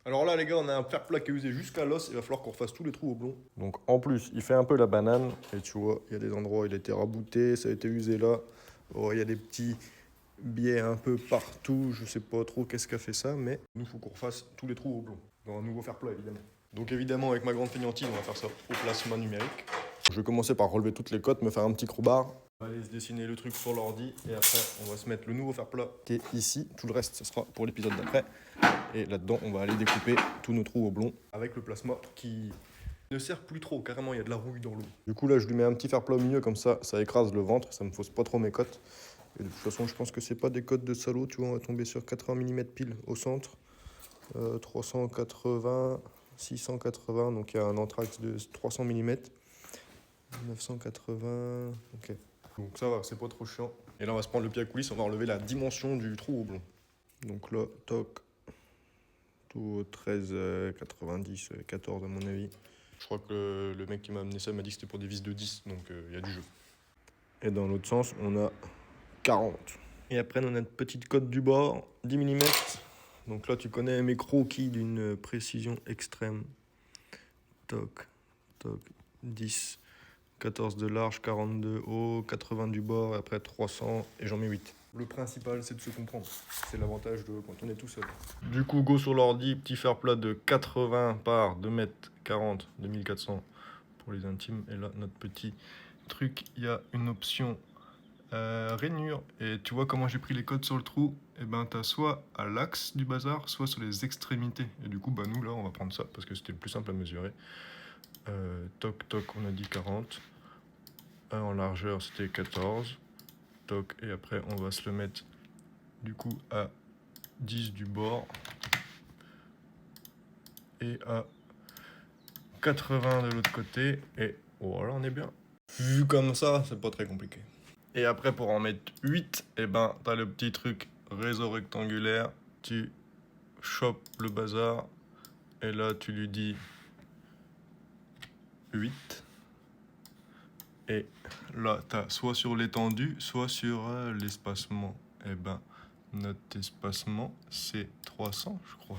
Alors là les gars, on a un fer plat qui est usé jusqu'à l'os, il va falloir qu'on refasse tous les trous au blond. Donc en plus, il fait un peu la banane, et tu vois, il y a des endroits où il a été rabouté, ça a été usé là. Oh, il y a des petits biais un peu partout, je sais pas trop qu'est-ce qu'a fait ça, mais nous faut qu'on refasse tous les trous au blond, dans un nouveau fer plat évidemment. Donc évidemment avec ma grande fainéantise, on va faire ça au plasma numérique. Je vais commencer par relever toutes les cotes, me faire un petit crowbar. On va aller se dessiner le truc sur l'ordi et après on va se mettre le nouveau fer plat qui est ici. Tout le reste ce sera pour l'épisode d'après. Et là-dedans on va aller découper tous nos trous au blond avec le plasma qui ne sert plus trop, carrément il y a de la rouille dans l'eau. Du coup là je lui mets un petit fer plat au milieu comme ça écrase le ventre, ça me fausse pas trop mes cotes. Et de toute façon je pense que c'est pas des cotes de salaud, tu vois, on va tomber sur 80 mm pile au centre. 380, 680, donc il y a un anthrax de 300 mm. 980, ok. Donc ça va, c'est pas trop chiant. Et là on va se prendre le pied à coulisse, on va relever la dimension du trou au blond. Donc là, toc, tout 13, 90, 14 à mon avis. Je crois que le mec qui m'a amené ça m'a dit que c'était pour des vis de 10, donc il y a du jeu. Et dans l'autre sens, on a 40. Et après, on a notre petite cote du bord, 10 mm. Donc là, tu connais mes croquis d'une précision extrême. Toc, toc, 10, 14 de large, 40 de haut, 80 du bord, et après 300, et j'en mets 8. Le principal, c'est de se comprendre. C'est l'avantage de quand on est tout seul. Du coup, go sur l'ordi, petit fer plat de 80 par 2,40 m, 2400 pour les intimes. Et là, notre petit truc, il y a une option rainure. Et tu vois comment j'ai pris les codes sur le trou? Et ben, t'as soit à l'axe du bazar, soit sur les extrémités. Et du coup, bah nous, là, on va prendre ça parce que c'était le plus simple à mesurer. Toc, toc, on a dit 40. En largeur, c'était 14. Toc, et après, on va se le mettre du coup à 10 du bord et à 80 de l'autre côté. Et voilà, on est bien. Vu comme ça, c'est pas très compliqué. Et après, pour en mettre 8, et ben, t'as le petit truc réseau rectangulaire. Tu chopes le bazar et là, tu lui dis 8. Et là, tu as soit sur l'étendue, soit sur l'espacement. Et ben, notre espacement, c'est 300, je crois.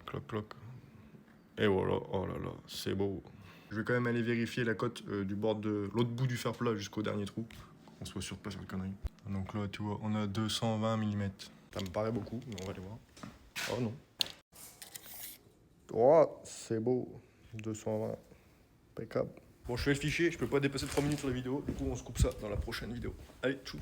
Cloc, cloc. Et voilà, oh là là, c'est beau. Je vais quand même aller vérifier la cote du bord de l'autre bout du fer plat jusqu'au dernier trou. Qu'on soit sûr de pas faire de conneries. Donc là, tu vois, on a 220 mm. Ça me paraît beaucoup, mais on va aller voir. Oh non. Oh, c'est beau. 220. Impeccable. Bon, je fais le fichier, je peux pas dépasser 3 minutes sur la vidéo, du coup on se coupe ça dans la prochaine vidéo. Allez, tchou.